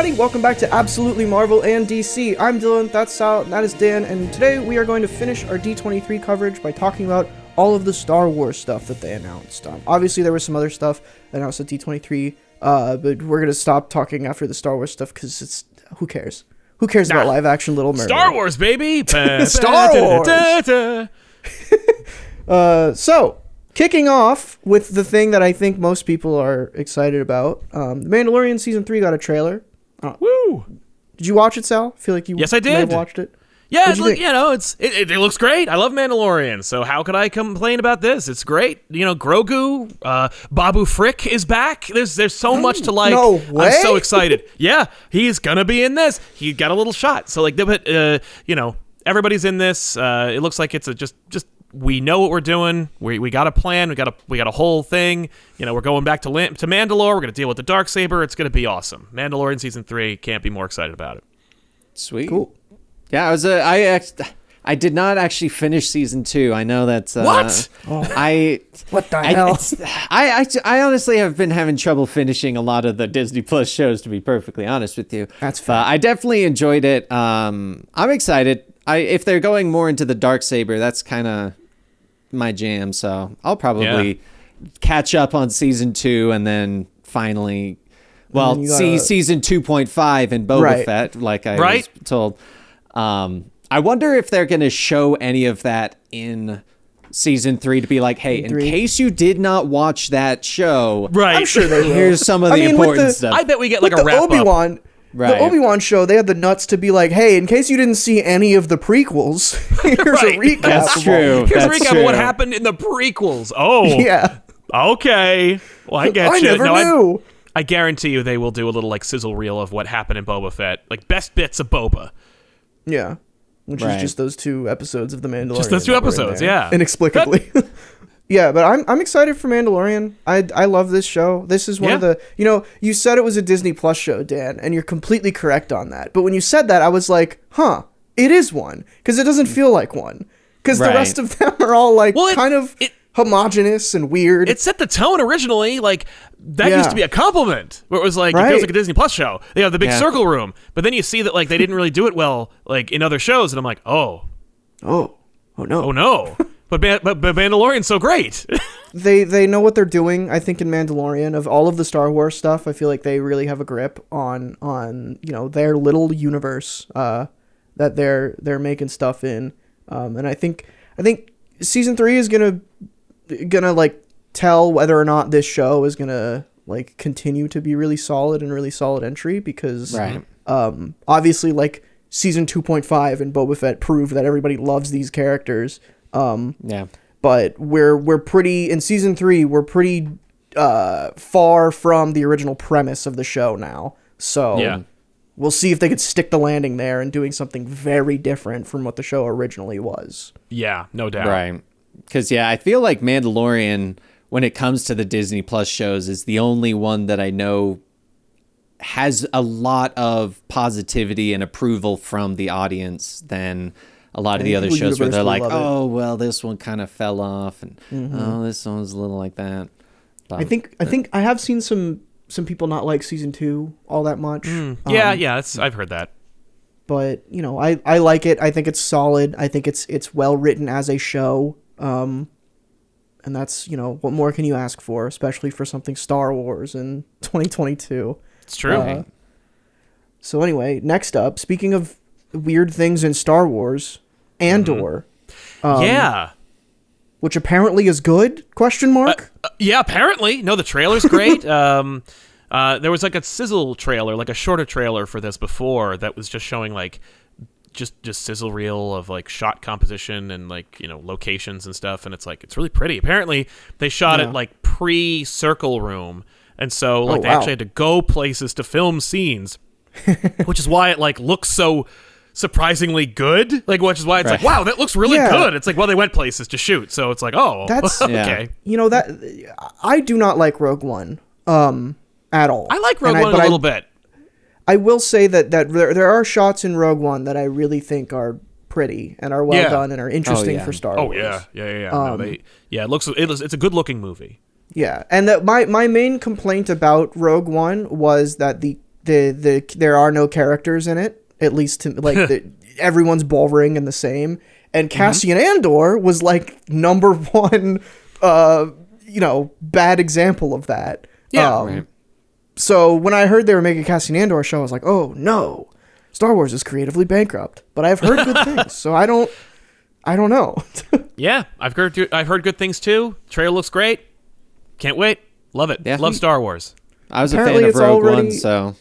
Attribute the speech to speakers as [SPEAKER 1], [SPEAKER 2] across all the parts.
[SPEAKER 1] everybody, welcome back to Absolutely Marvel and DC. I'm Dylan, that's Sal, and that is Dan, and today we are going to finish our D23 coverage by talking about all of the Star Wars stuff that they announced. Obviously, there was some other stuff announced at D23, but we're going to stop talking after the Star Wars stuff because it's, who cares? Who cares about live-action Little Mermaid?
[SPEAKER 2] Star Wars, baby!
[SPEAKER 1] Star Wars! So, kicking off with the thing that I think most people are excited about, The Mandalorian Season 3 got a trailer.
[SPEAKER 2] Woo!
[SPEAKER 1] Did you watch it, Sal? I feel like you
[SPEAKER 2] Yes, I did.
[SPEAKER 1] may have watched it.
[SPEAKER 2] Yeah, it looks great. I love Mandalorian, so how could I complain about this? It's great. You know, Grogu, Babu Frick is back. There's so much to like.
[SPEAKER 1] No way.
[SPEAKER 2] I'm so excited. Yeah, he's gonna be in this. He got a little shot. So like, everybody's in this. It looks like it's just we know what we're doing. We got a plan. We got a whole thing. You know, we're going back to Mandalore. We're gonna deal with the Darksaber. It's gonna be awesome. Mandalorian Season 3. Can't be more excited about it.
[SPEAKER 3] Sweet.
[SPEAKER 1] Cool.
[SPEAKER 3] Yeah, I did not actually finish season 2. I know that's
[SPEAKER 2] What?
[SPEAKER 1] What the hell?
[SPEAKER 3] I honestly have been having trouble finishing a lot of the Disney Plus shows, to be perfectly honest with you.
[SPEAKER 1] That's fair.
[SPEAKER 3] I definitely enjoyed it. I'm excited. If they're going more into the Darksaber, that's kind of my jam. So I'll probably catch up on season 2 and then finally, see season 2.5 in Boba Fett, like I was told. I wonder if they're going to show any of that in season 3 to be like, hey, in case you did not watch that show,
[SPEAKER 1] I'm sure they will.
[SPEAKER 3] Here's some of the important stuff.
[SPEAKER 2] I bet we get like a wrap up.
[SPEAKER 1] The Obi-Wan show, they had the nuts to be like, hey, in case you didn't see any of the prequels, here's a recap.
[SPEAKER 3] That's true.
[SPEAKER 2] Here's a recap of what happened in the prequels. Oh.
[SPEAKER 1] Yeah.
[SPEAKER 2] Okay. Well, I get you.
[SPEAKER 1] I never knew.
[SPEAKER 2] I guarantee you they will do a little like sizzle reel of what happened in Boba Fett. Like best bits of Boba.
[SPEAKER 1] Yeah. Which is just those 2 episodes of The Mandalorian.
[SPEAKER 2] Just those 2 episodes, yeah.
[SPEAKER 1] Inexplicably. Yeah, but I'm excited for Mandalorian. I love this show. This is one of the, you said it was a Disney Plus show, Dan, and you're completely correct on that. But when you said that, I was like, it is one. Because it doesn't feel like one. Because the rest of them are all like homogenous and weird.
[SPEAKER 2] It set the tone originally. Like, that used to be a compliment. Where it was like, it feels like a Disney Plus show. They have the big circle room. But then you see that like they didn't really do it well like in other shows. And I'm like, oh no. But Mandalorian's so great.
[SPEAKER 1] They know what they're doing, I think, in Mandalorian. Of all of the Star Wars stuff, I feel like they really have a grip on their little universe that they're making stuff in. And I think season 3 is gonna like tell whether or not this show is gonna like continue to be really solid and really solid entry, because obviously like season 2.5 and Boba Fett proved that everybody loves these characters. But we're pretty in season 3. We're pretty far from the original premise of the show now. So we'll see if they could stick the landing there and doing something very different from what the show originally was.
[SPEAKER 2] Yeah, no doubt.
[SPEAKER 3] Right. Because I feel like Mandalorian, when it comes to the Disney Plus shows, is the only one that I know has a lot of positivity and approval from the audience than a lot of the other shows where they're like, oh, well, this one kind of fell off, and oh, this one's a little like that. But,
[SPEAKER 1] I think I have seen some people not like season 2 all that much.
[SPEAKER 2] I've heard that.
[SPEAKER 1] But I like it. I think it's solid. I think it's well written as a show. And that's what more can you ask for, especially for something Star Wars in 2022.
[SPEAKER 2] It's true.
[SPEAKER 1] So anyway, next up, speaking of weird things in Star Wars, Andor. Which apparently is good? ?
[SPEAKER 2] Yeah, apparently. No, the trailer's great. There was like a sizzle trailer, like a shorter trailer for this before that was just showing like just sizzle reel of like shot composition and like locations and stuff, and it's like it's really pretty. Apparently they shot it like pre-circle room, and so like they actually had to go places to film scenes, which is why it like looks so surprisingly good, like, which is why it's like, wow, that looks really good. It's like, well, they went places to shoot, so it's like, oh,
[SPEAKER 1] that's
[SPEAKER 2] okay.
[SPEAKER 1] That I do not like Rogue One at all.
[SPEAKER 2] I like Rogue One a little bit.
[SPEAKER 1] I will say that there are shots in Rogue One that I really think are pretty and are well done and are interesting for Star Wars.
[SPEAKER 2] It's a good looking movie.
[SPEAKER 1] Yeah, and that my main complaint about Rogue One was that the there are no characters in it, at least to like everyone's boring and the same. And Cassian Andor was like number one, bad example of that.
[SPEAKER 2] Yeah.
[SPEAKER 3] Right.
[SPEAKER 1] So when I heard they were making a Cassian Andor show, I was like, oh no, Star Wars is creatively bankrupt. But I've heard good things, so I don't know.
[SPEAKER 2] Yeah, I've heard good things too. Trailer looks great. Can't wait. Love it.
[SPEAKER 3] Yeah.
[SPEAKER 2] Love Star Wars.
[SPEAKER 3] I was
[SPEAKER 1] Apparently
[SPEAKER 3] a fan
[SPEAKER 1] it's
[SPEAKER 3] of Rogue
[SPEAKER 1] already-
[SPEAKER 3] One, so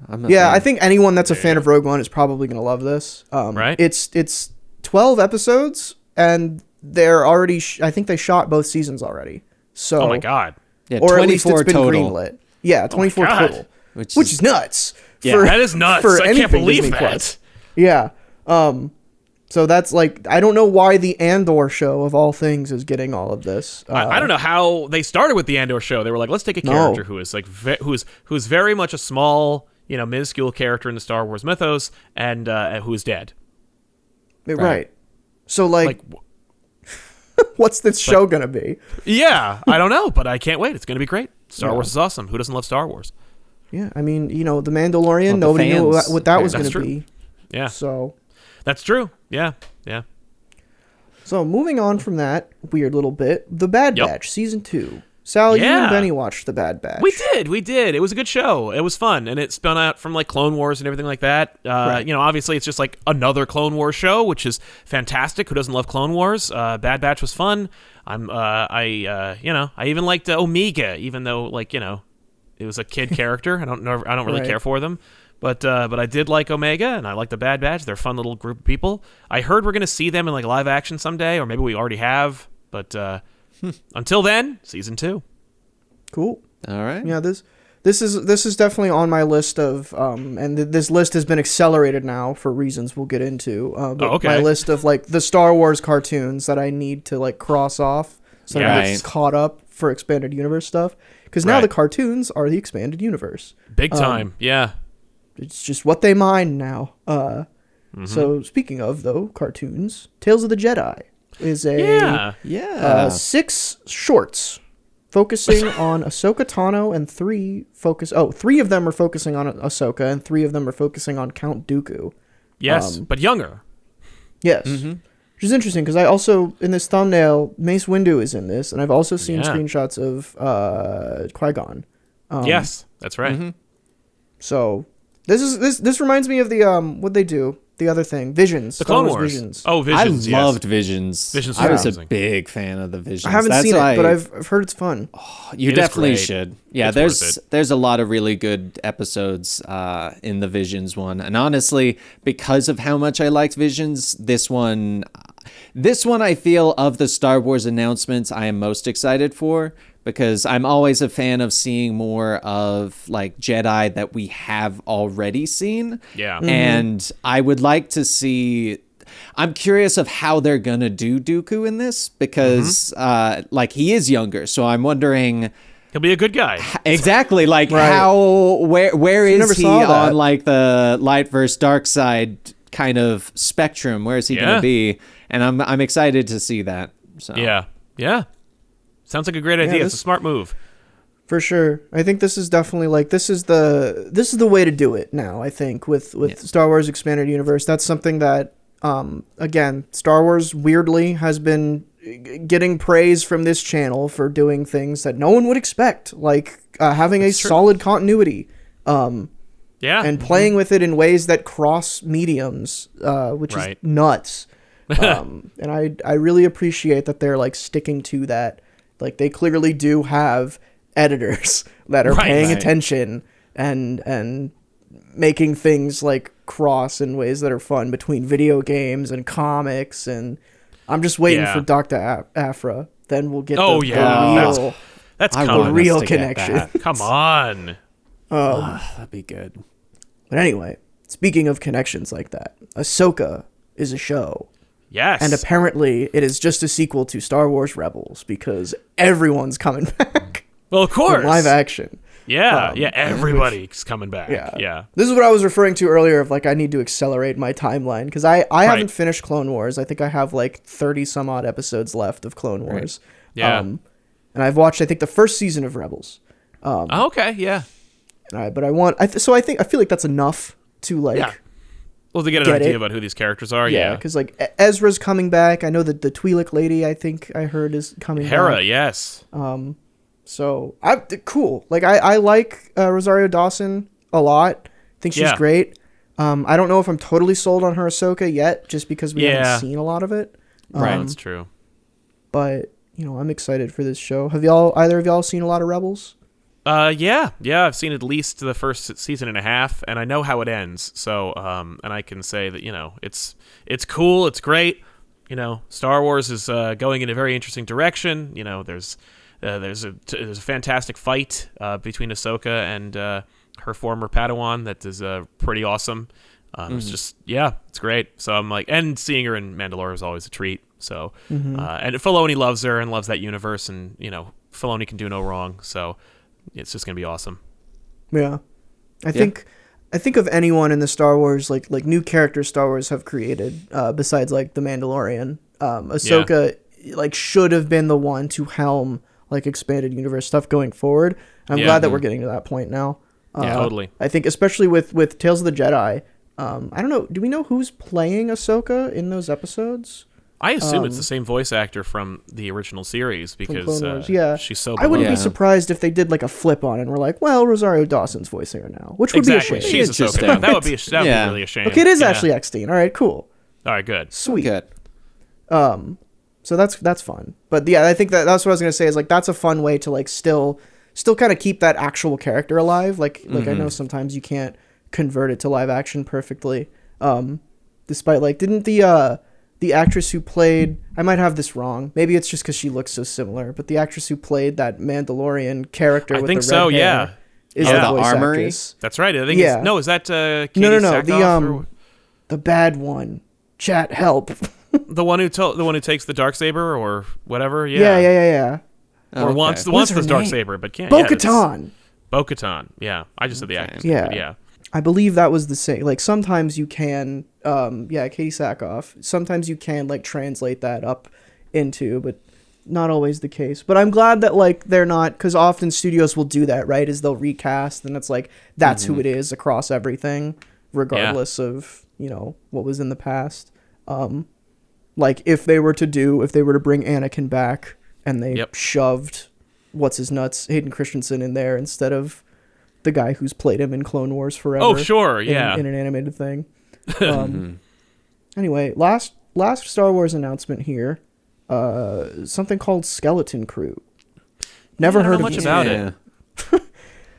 [SPEAKER 3] I'm a
[SPEAKER 1] Yeah,
[SPEAKER 3] fan.
[SPEAKER 1] I think anyone that's a fan of Rogue One is probably going to love this.
[SPEAKER 2] Right.
[SPEAKER 1] It's 12 episodes, and they're already. I think they shot both seasons already. So,
[SPEAKER 2] Oh my god.
[SPEAKER 3] Yeah,
[SPEAKER 1] or at least
[SPEAKER 3] 24
[SPEAKER 1] it's been
[SPEAKER 3] total.
[SPEAKER 1] greenlit. Yeah, 24
[SPEAKER 2] God.
[SPEAKER 1] total,
[SPEAKER 3] Which
[SPEAKER 1] which is nuts.
[SPEAKER 3] Yeah,
[SPEAKER 2] That is nuts.
[SPEAKER 1] For
[SPEAKER 2] I can't
[SPEAKER 1] anything
[SPEAKER 2] believe
[SPEAKER 1] Disney
[SPEAKER 2] that.
[SPEAKER 1] Plus. Yeah. So that's like, I don't know why the Andor show of all things is getting all of this.
[SPEAKER 2] I don't know how they started with the Andor show. They were like, let's take a character who is like who's very much a small, minuscule character in the Star Wars mythos, and who is dead.
[SPEAKER 1] Right. So like what's this show gonna be?
[SPEAKER 2] Yeah, I don't know, but I can't wait. It's gonna be great. Star Wars is awesome. Who doesn't love Star Wars?
[SPEAKER 1] Yeah, I mean, the Mandalorian,
[SPEAKER 3] the
[SPEAKER 1] nobody knew
[SPEAKER 3] fans.
[SPEAKER 1] what that was
[SPEAKER 2] That's
[SPEAKER 1] gonna
[SPEAKER 2] true.
[SPEAKER 1] be.
[SPEAKER 2] Yeah,
[SPEAKER 1] So
[SPEAKER 2] that's true. Yeah.
[SPEAKER 1] moving on from that weird little bit, The Bad
[SPEAKER 2] Yep.
[SPEAKER 1] Batch season 2. Sal, you
[SPEAKER 2] Yeah.
[SPEAKER 1] and Benny watched The Bad Batch.
[SPEAKER 2] We did. It was a good show. It was fun, and it spun out from like Clone Wars and everything like that.
[SPEAKER 1] Right.
[SPEAKER 2] Obviously it's just like another Clone Wars show, which is fantastic. Who doesn't love Clone Wars? Bad Batch was fun. I even liked Omega, even though it was a kid character. I don't really
[SPEAKER 1] Right.
[SPEAKER 2] care for them. But I did like Omega, and I like the Bad Batch. They're a fun little group of people. I heard we're gonna see them in like live action someday, or maybe we already have. But until then, season 2.
[SPEAKER 1] Cool.
[SPEAKER 3] All right.
[SPEAKER 1] Yeah, this is definitely on my list of and this list has been accelerated now for reasons we'll get into. But
[SPEAKER 2] okay.
[SPEAKER 1] my list of like the Star Wars cartoons that I need to like cross off so that I
[SPEAKER 3] Right.
[SPEAKER 1] get caught up for expanded universe stuff. Because now
[SPEAKER 2] Right.
[SPEAKER 1] the cartoons are the expanded universe.
[SPEAKER 2] Big time. Yeah.
[SPEAKER 1] It's just what they mine now. So speaking of though cartoons, Tales of the Jedi is a
[SPEAKER 2] Yeah.
[SPEAKER 3] Yeah.
[SPEAKER 1] 6 shorts focusing on Ahsoka Tano, and 3 of them are focusing on Ahsoka, and 3 of them are focusing on Count Dooku.
[SPEAKER 2] Yes, but younger.
[SPEAKER 1] Yes. Which is interesting because I also, in this thumbnail, Mace Windu is in this, and I've also seen
[SPEAKER 2] Yeah.
[SPEAKER 1] screenshots of Qui-Gon.
[SPEAKER 2] Yes, that's right.
[SPEAKER 1] So this reminds me of the what they do, the other thing, Visions.
[SPEAKER 2] The
[SPEAKER 1] Star
[SPEAKER 2] Clone Wars.
[SPEAKER 1] Visions.
[SPEAKER 2] Oh, Visions.
[SPEAKER 3] I
[SPEAKER 2] yes.
[SPEAKER 3] loved Visions.
[SPEAKER 2] Visions
[SPEAKER 3] I
[SPEAKER 2] was
[SPEAKER 3] was a
[SPEAKER 2] amazing.
[SPEAKER 3] big fan of the Visions.
[SPEAKER 1] I haven't
[SPEAKER 3] That's
[SPEAKER 1] seen
[SPEAKER 3] why
[SPEAKER 1] it, but I've heard it's fun.
[SPEAKER 3] you
[SPEAKER 2] It is
[SPEAKER 3] definitely
[SPEAKER 2] great.
[SPEAKER 3] should. Yeah,
[SPEAKER 2] It's worth
[SPEAKER 3] there's a lot of really good episodes in the Visions one, and honestly, because of how much I liked Visions, this one I feel of the Star Wars announcements I am most excited for, because I'm always a fan of seeing more of like Jedi that we have already seen.
[SPEAKER 2] Yeah.
[SPEAKER 3] And I would like to see. I'm curious of how they're gonna do Dooku in this, because like he is younger, so I'm wondering
[SPEAKER 2] He'll be a good guy.
[SPEAKER 3] exactly like
[SPEAKER 1] Right.
[SPEAKER 3] how where
[SPEAKER 1] never
[SPEAKER 3] is he
[SPEAKER 1] saw that.
[SPEAKER 3] on like the light versus dark side kind of spectrum? Where is he
[SPEAKER 2] Yeah.
[SPEAKER 3] gonna be? And I'm excited to see that. So
[SPEAKER 2] Yeah. Sounds like a great idea. It's a
[SPEAKER 1] this-
[SPEAKER 2] smart move.
[SPEAKER 1] For sure. I think this is definitely like this is the way to do it now, I think, with Star Wars Expanded Universe. That's something that again, Star Wars weirdly has been getting praise from this channel for doing things that no one would expect, like having a solid continuity
[SPEAKER 2] Yeah.
[SPEAKER 1] and playing with it in ways that cross mediums, which
[SPEAKER 2] Right.
[SPEAKER 1] is nuts. And I really appreciate that they're like sticking to that. Like they clearly do have editors that are
[SPEAKER 2] Right.
[SPEAKER 1] paying
[SPEAKER 3] Right.
[SPEAKER 1] attention and making things like cross in ways that are fun between video games and comics. And I'm just waiting
[SPEAKER 2] Yeah.
[SPEAKER 1] for Dr. Afra. Then we'll get
[SPEAKER 2] Oh,
[SPEAKER 1] the
[SPEAKER 2] yeah.
[SPEAKER 1] real,
[SPEAKER 2] That's
[SPEAKER 3] I
[SPEAKER 2] coming.
[SPEAKER 3] want us
[SPEAKER 1] real
[SPEAKER 3] to get
[SPEAKER 1] connection.
[SPEAKER 3] that.
[SPEAKER 2] Come on.
[SPEAKER 3] That'd be good.
[SPEAKER 1] But anyway, speaking of connections like that, Ahsoka is a show.
[SPEAKER 2] Yes.
[SPEAKER 1] And apparently it is just a sequel to Star Wars Rebels because everyone's coming back
[SPEAKER 2] well, of
[SPEAKER 1] in
[SPEAKER 2] course.
[SPEAKER 1] live action.
[SPEAKER 2] Yeah. Everybody's coming back. Yeah.
[SPEAKER 1] This is what I was referring to earlier of like I need to accelerate my timeline because I haven't finished Clone Wars. I think I have like 30 some odd episodes left of Clone Wars.
[SPEAKER 2] Yeah.
[SPEAKER 1] And I've watched I think the first season of Rebels.
[SPEAKER 2] Okay. Yeah.
[SPEAKER 1] But I want. I feel like that's enough to like.
[SPEAKER 2] Yeah. Well, to get an
[SPEAKER 1] Get
[SPEAKER 2] idea
[SPEAKER 1] it.
[SPEAKER 2] about who these characters are,
[SPEAKER 1] Yeah,
[SPEAKER 2] yeah.
[SPEAKER 1] because like Ezra's coming back. I know that the Twi'lek lady, I think I heard, is coming
[SPEAKER 2] Hera,
[SPEAKER 1] back.
[SPEAKER 2] yes.
[SPEAKER 1] So cool. Like I like Rosario Dawson a lot. I think she's
[SPEAKER 2] Yeah.
[SPEAKER 1] great. I don't know if I'm totally sold on her Ahsoka yet, just because we haven't seen a lot of it.
[SPEAKER 3] Right.
[SPEAKER 2] That's true.
[SPEAKER 1] But I'm excited for this show. Have either of y'all seen a lot of Rebels?
[SPEAKER 2] Yeah, I've seen at least the first season and a half, and I know how it ends. So, and I can say that it's cool, it's great. Star Wars is going in a very interesting direction. There's a fantastic fight between Ahsoka and her former Padawan that is pretty awesome. It's just it's great. So I'm like, and seeing her in Mandalorian is always a treat. So, and Filoni loves her and loves that universe, and Filoni can do no wrong. So. It's just gonna be awesome.
[SPEAKER 1] Yeah, I think of anyone in the Star Wars like new characters Star Wars have created besides like the Mandalorian. Ahsoka like should have been the one to helm like expanded universe stuff going forward. I'm glad that we're getting to that point now.
[SPEAKER 2] Totally.
[SPEAKER 1] I think especially with Tales of the Jedi. I don't know. Do we know who's playing Ahsoka in those episodes?
[SPEAKER 2] I assume it's the same voice actor from the original series because she's so beloved.
[SPEAKER 1] I wouldn't be surprised if they did like a flip on it and we're like, well, Rosario Dawson's voicing her now, which would be a shame.
[SPEAKER 2] She's Ahsoka now. That would be really a shame.
[SPEAKER 1] Okay, it is Ashley Eckstein. All right, cool.
[SPEAKER 2] All right, good.
[SPEAKER 1] Sweet.
[SPEAKER 3] Good.
[SPEAKER 1] So that's fun. But yeah, I think that's what I was gonna say is like that's a fun way to like still kind of keep that actual character alive. Like I know sometimes you can't convert it to live action perfectly. Despite like didn't the actress who played, I might have this wrong. Maybe it's just because she looks so similar. But the actress who played that Mandalorian character with the red hair is the voice
[SPEAKER 3] Armory?
[SPEAKER 1] actress.
[SPEAKER 2] That's right. I think is that Katie
[SPEAKER 1] No.
[SPEAKER 2] Sackhoff
[SPEAKER 1] The bad one. Chat help.
[SPEAKER 2] the one who takes the Darksaber or whatever.
[SPEAKER 1] Yeah.
[SPEAKER 2] Or wants the
[SPEAKER 1] her
[SPEAKER 2] Darksaber but can't.
[SPEAKER 1] Bo-Katan.
[SPEAKER 2] Bo-Katan. Yeah, I just said the actress.
[SPEAKER 1] Yeah.
[SPEAKER 2] But yeah.
[SPEAKER 1] I believe that was the same. Like sometimes you can, Katie Sackhoff. Sometimes you can like translate that up into, but not always the case. But I'm glad that like they're not, because often studios will do that, right? Is they'll recast and it's like that's who it is across everything, regardless of what was in the past. Like if they were to bring Anakin back and they shoved what's his nuts Hayden Christensen in there instead of the guy who's played him in Clone Wars forever.
[SPEAKER 2] Oh, sure, yeah.
[SPEAKER 1] In an animated thing. Anyway, last Star Wars announcement here. Something called Skeleton Crew. Never heard of
[SPEAKER 2] much about it.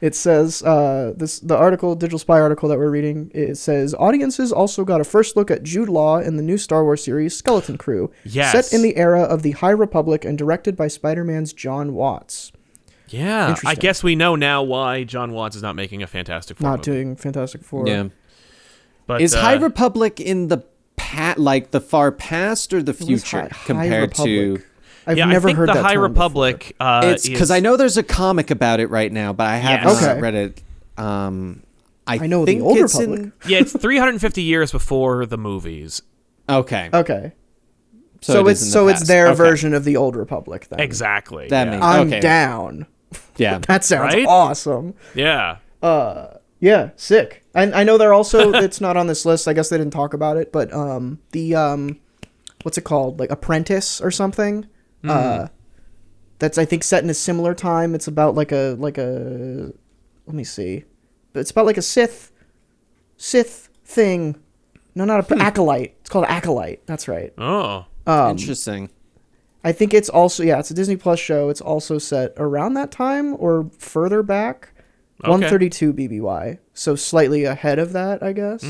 [SPEAKER 1] It says the article, Digital Spy article that we're reading, it says audiences also got a first look at Jude Law in the new Star Wars series Skeleton Crew, set in the era of the High Republic and directed by Spider-Man's John Watts.
[SPEAKER 2] Yeah, I guess we know now why John Watts is not making a Fantastic Four.
[SPEAKER 1] Doing Fantastic Four.
[SPEAKER 3] Yeah.
[SPEAKER 2] But
[SPEAKER 3] is High Republic in the like the far past or the future compared to?
[SPEAKER 1] I've never heard
[SPEAKER 2] the
[SPEAKER 1] that
[SPEAKER 2] High
[SPEAKER 1] term
[SPEAKER 2] Republic.
[SPEAKER 3] It's because I know there's a comic about it right now, but I haven't read it. I
[SPEAKER 1] know
[SPEAKER 3] think
[SPEAKER 1] the Old
[SPEAKER 3] it's
[SPEAKER 1] Republic.
[SPEAKER 2] It's 350 years before the movies.
[SPEAKER 1] Okay.
[SPEAKER 3] So
[SPEAKER 1] it's their version of the Old Republic then.
[SPEAKER 2] Exactly.
[SPEAKER 1] I'm down.
[SPEAKER 3] Yeah.
[SPEAKER 1] That sounds awesome.
[SPEAKER 2] Yeah.
[SPEAKER 1] Yeah, sick. And I know they're also it's not on this list. I guess they didn't talk about it, but the what's it called? Like Apprentice or something? That's I think set in a similar time. It's about like a let me see. But it's about like a Sith thing. No, not a Acolyte. It's called Acolyte. That's right.
[SPEAKER 2] Oh.
[SPEAKER 3] Interesting.
[SPEAKER 1] I think it's also it's a Disney Plus show. It's also set around that time or further back. 132 BBY, so slightly ahead of that, I guess.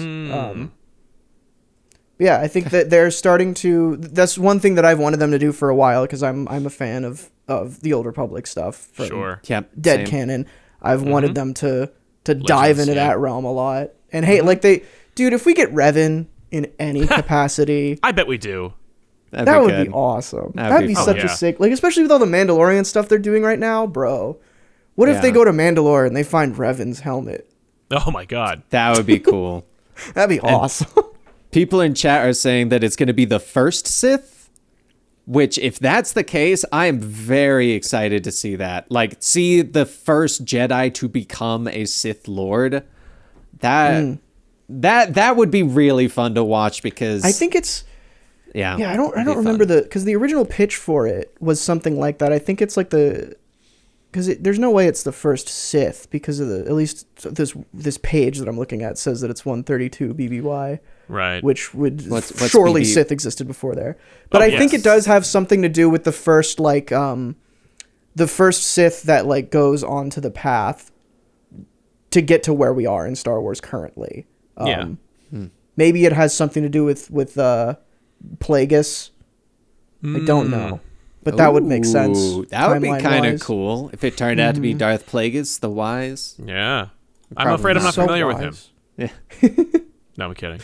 [SPEAKER 1] Yeah, I think that they're starting to. That's one thing that I've wanted them to do for a while because I'm a fan of the Old Republic stuff. From Dead Canon. I've wanted them to dive into that realm a lot. And hey, dude, if we get Revan in any capacity,
[SPEAKER 2] I bet we do.
[SPEAKER 1] That would be awesome. That'd be such a sick, especially with all the Mandalorian stuff they're doing right now, bro. What if they go to Mandalore and they find Revan's helmet?
[SPEAKER 2] Oh my god.
[SPEAKER 3] That would be cool.
[SPEAKER 1] That'd be awesome.
[SPEAKER 3] People in chat are saying that it's going to be the first Sith. Which, if that's the case, I am very excited to see that. Like, see the first Jedi to become a Sith Lord. That would be really fun to watch because
[SPEAKER 1] I think it's
[SPEAKER 3] yeah.
[SPEAKER 1] I don't remember because the original pitch for it was something like that. I think it's like there's no way it's the first Sith because of at least this page that I'm looking at says that it's 132 BBY.
[SPEAKER 2] Right.
[SPEAKER 1] Which would
[SPEAKER 3] what's
[SPEAKER 1] surely
[SPEAKER 3] BB?
[SPEAKER 1] Sith existed before there. But I think it does have something to do with the first the first Sith that like goes onto the path to get to where we are in Star Wars currently. Maybe it has something to do with Plagueis. I don't know. But that would make sense.
[SPEAKER 3] That would be kind of
[SPEAKER 1] timeline-wise.
[SPEAKER 3] cool if it turned out to be Darth Plagueis, the Wise.
[SPEAKER 2] Yeah. I'm
[SPEAKER 3] Probably
[SPEAKER 2] afraid I'm not
[SPEAKER 1] So
[SPEAKER 2] familiar with him.
[SPEAKER 1] wise.
[SPEAKER 3] Yeah.
[SPEAKER 2] No, I'm kidding.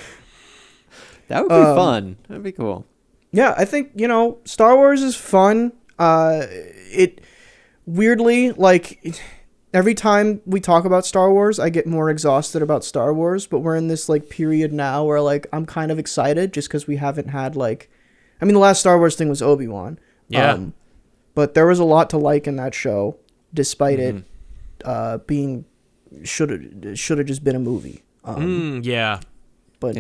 [SPEAKER 3] That would be fun. That'd be cool.
[SPEAKER 1] Yeah, I think, Star Wars is fun. It weirdly, like, every time we talk about Star Wars, I get more exhausted about Star Wars, but we're in this, like, period now where, like, I'm kind of excited just because we haven't had, like, I mean, the last Star Wars thing was Obi-Wan.
[SPEAKER 2] Yeah.
[SPEAKER 1] But there was a lot to like in that show, despite it being should have just been a movie.
[SPEAKER 2] Yeah.
[SPEAKER 1] But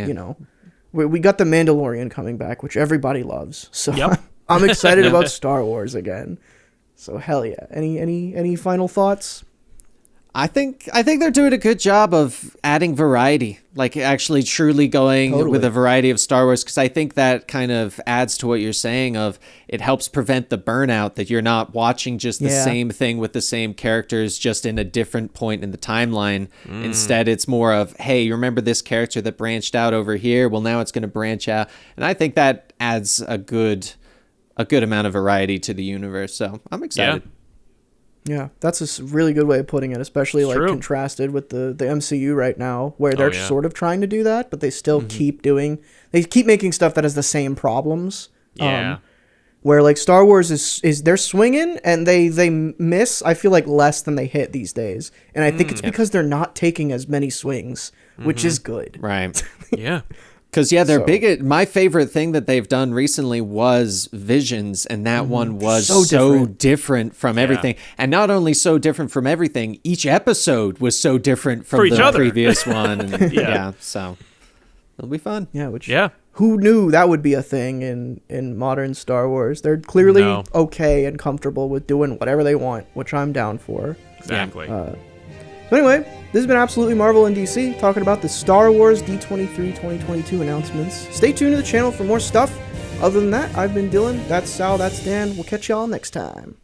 [SPEAKER 1] we got the Mandalorian coming back, which everybody loves. So I'm excited about Star Wars again. So hell yeah! Any final thoughts?
[SPEAKER 3] I think they're doing a good job of adding variety, like actually truly going with a variety of Star Wars, because I think that kind of adds to what you're saying of it helps prevent the burnout that you're not watching just the same thing with the same characters just in a different point in the timeline. Instead, it's more of, hey, you remember this character that branched out over here? Well, now it's going to branch out. And I think that adds a good amount of variety to the universe. So I'm excited.
[SPEAKER 1] Yeah, that's a really good way of putting it, especially like contrasted with the MCU right now, where they're sort of trying to do that, but they still keep making stuff that has the same problems.
[SPEAKER 2] Yeah.
[SPEAKER 1] Where like Star Wars is they're swinging and they miss, I feel like, less than they hit these days. And I think it's because they're not taking as many swings, which is good.
[SPEAKER 3] Right.
[SPEAKER 2] Yeah.
[SPEAKER 3] Because, they're big at... My favorite thing that they've done recently was Visions, and that one was so different from everything. And not only so different from everything, each episode was so different from the previous one. And, so it'll be fun.
[SPEAKER 1] Yeah, who knew that would be a thing in modern Star Wars? They're clearly okay and comfortable with doing whatever they want, which I'm down for.
[SPEAKER 2] Exactly.
[SPEAKER 1] So anyway, this has been Absolutely Marvel in DC, talking about the Star Wars D23 2022 announcements. Stay tuned to the channel for more stuff. Other than that, I've been Dylan, that's Sal, that's Dan. We'll catch y'all next time.